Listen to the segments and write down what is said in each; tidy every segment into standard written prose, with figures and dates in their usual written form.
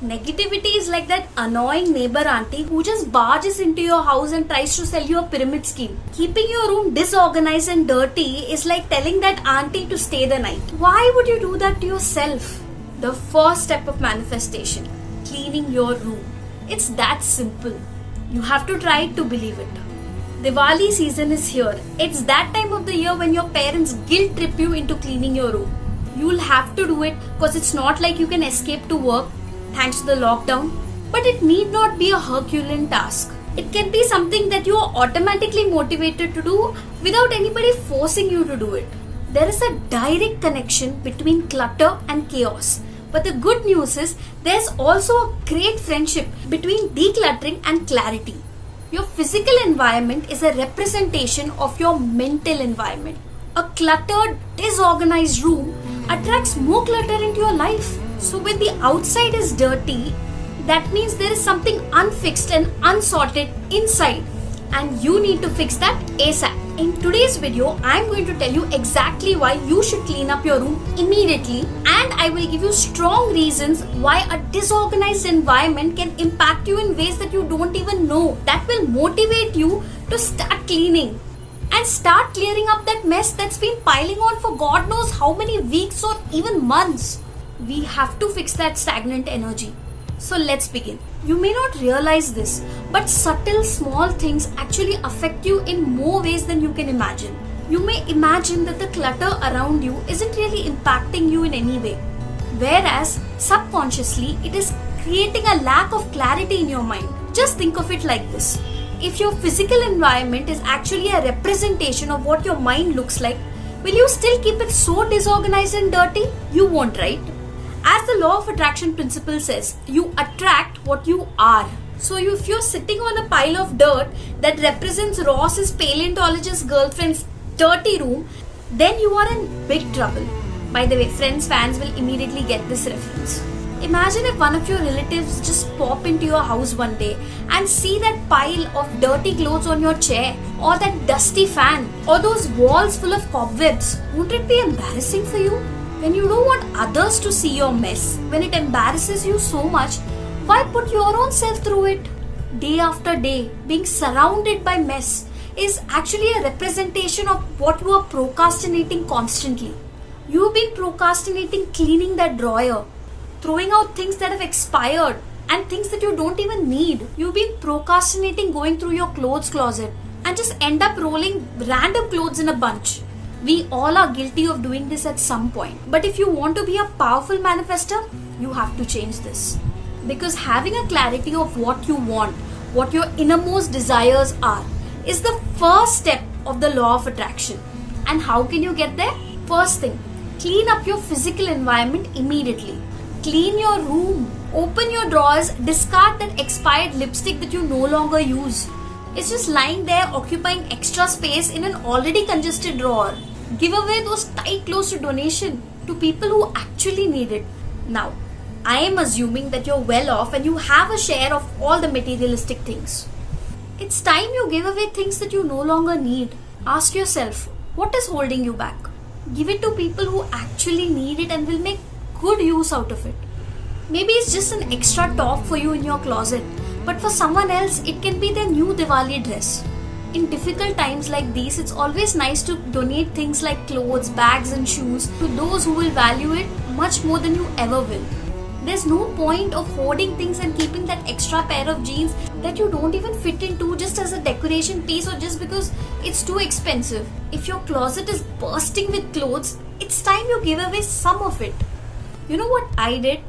Negativity is like that annoying neighbor auntie who just barges into your house and tries to sell you a pyramid scheme. Keeping your room disorganized and dirty is like telling that auntie to stay the night. Why would you do that to yourself? The first step of manifestation, cleaning your room. It's that simple. You have to try to believe it. Diwali season is here. It's that time of the year when your parents guilt trip you into cleaning your room. You'll have to do it because it's not like you can escape to work thanks to the lockdown, but it need not be a Herculean task. It can be something that you are automatically motivated to do without anybody forcing you to do it. There is a direct connection between clutter and chaos. But the good news is there's also a great friendship between decluttering and clarity. Your physical environment is a representation of your mental environment. A cluttered, disorganized room attracts more clutter into your life. So when the outside is dirty, that means there is something unfixed and unsorted inside, and you need to fix that ASAP. In today's video, I am going to tell you exactly why you should clean up your room immediately, and I will give you strong reasons why a disorganized environment can impact you in ways that you don't even know. That will motivate you to start cleaning and start clearing up that mess that's been piling on for God knows how many weeks or even months. We have to fix that stagnant energy. So let's begin. You may not realize this, but subtle small things actually affect you in more ways than you can imagine. You may imagine that the clutter around you isn't really impacting you in any way, whereas subconsciously it is creating a lack of clarity in your mind. Just think of it like this. If your physical environment is actually a representation of what your mind looks like, will you still keep it so disorganized and dirty? You won't, right? As the law of attraction principle says, you attract what you are. So if you're sitting on a pile of dirt that represents Ross's paleontologist girlfriend's dirty room, then you are in big trouble. By the way, Friends fans will immediately get this reference. Imagine if one of your relatives just pop into your house one day and see that pile of dirty clothes on your chair, or that dusty fan, or those walls full of cobwebs. Won't it be embarrassing for you? When you don't want others to see your mess, when it embarrasses you so much, why put your own self through it? Day after day, being surrounded by mess is actually a representation of what you are procrastinating constantly. You've been procrastinating cleaning that drawer, throwing out things that have expired and things that you don't even need. You've been procrastinating going through your clothes closet and just end up rolling random clothes in a bunch. We all are guilty of doing this at some point. But if you want to be a powerful manifestor, you have to change this. Because having a clarity of what you want, what your innermost desires are, is the first step of the law of attraction. And how can you get there? First thing, clean up your physical environment immediately. Clean your room. Open your drawers. Discard that expired lipstick that you no longer use. It's just lying there occupying extra space in an already congested drawer. Give away those tight clothes to donation to people who actually need it. Now, I am assuming that you're well off and you have a share of all the materialistic things. It's time you give away things that you no longer need. Ask yourself, what is holding you back? Give it to people who actually need it and will make good use out of it. Maybe it's just an extra top for you in your closet, but for someone else, it can be their new Diwali dress. In difficult times like these, it's always nice to donate things like clothes, bags and shoes to those who will value it much more than you ever will. There's no point of hoarding things and keeping that extra pair of jeans that you don't even fit into just as a decoration piece or just because it's too expensive. If your closet is bursting with clothes, it's time you give away some of it. You know what I did?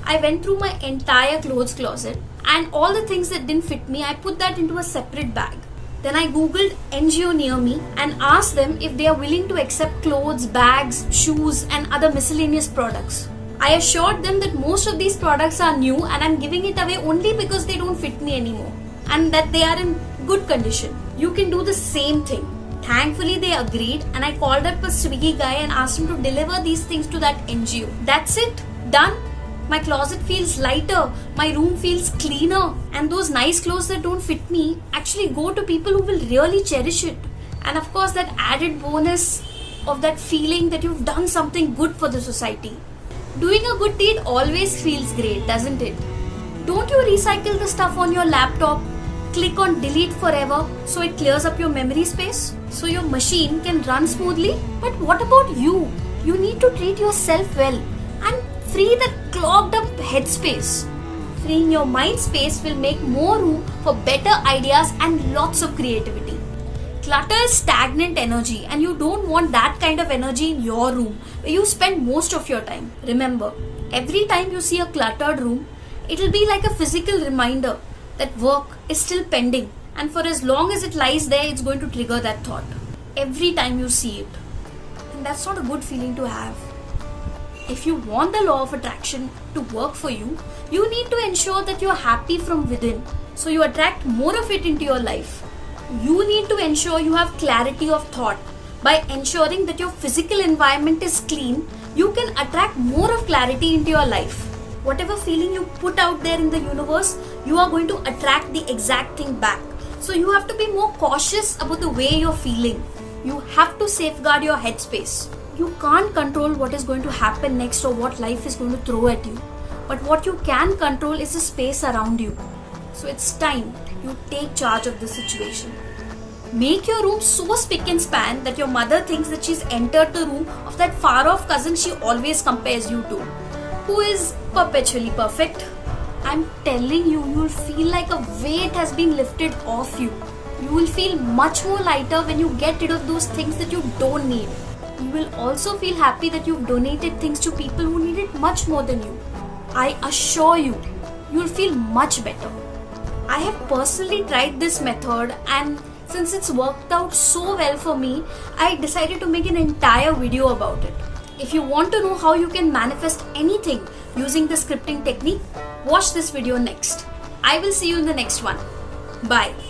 I went through my entire clothes closet and all the things that didn't fit me, I put that into a separate bag. Then I googled NGO near me and asked them if they are willing to accept clothes, bags, shoes and other miscellaneous products. I assured them that most of these products are new and I'm giving it away only because they don't fit me anymore and that they are in good condition. You can do the same thing. Thankfully they agreed and I called up a Swiggy guy and asked him to deliver these things to that NGO. That's it. Done. My closet feels lighter, my room feels cleaner, and those nice clothes that don't fit me actually go to people who will really cherish it. And of course that added bonus of that feeling that you've done something good for the society. Doing a good deed always feels great, doesn't it? Don't you recycle the stuff on your laptop? Click on delete forever so it clears up your memory space so your machine can run smoothly. But what about you? You need to treat yourself well and free the clogged up headspace. Freeing your mind space will make more room for better ideas and lots of creativity. Clutter is stagnant energy and you don't want that kind of energy in your room where you spend most of your time. Remember, every time you see a cluttered room, it'll be like a physical reminder that work is still pending, and for as long as it lies there, it's going to trigger that thought every time you see it. And that's not a good feeling to have. If you want the law of attraction to work for you, you need to ensure that you're happy from within so you attract more of it into your life. You need to ensure you have clarity of thought. By ensuring that your physical environment is clean, you can attract more of clarity into your life. Whatever feeling you put out there in the universe, you are going to attract the exact thing back. So you have to be more cautious about the way you're feeling. You have to safeguard your headspace. You can't control what is going to happen next or what life is going to throw at you. But what you can control is the space around you. So it's time you take charge of the situation. Make your room so spick and span that your mother thinks that she's entered the room of that far off cousin she always compares you to, who is perpetually perfect. I'm telling you, you'll feel like a weight has been lifted off you. You will feel much more lighter when you get rid of those things that you don't need. You will also feel happy that you've donated things to people who need it much more than you. I assure you, you'll feel much better. I have personally tried this method, and since it's worked out so well for me, I decided to make an entire video about it. If you want to know how you can manifest anything using the scripting technique, watch this video next. I will see you in the next one. Bye.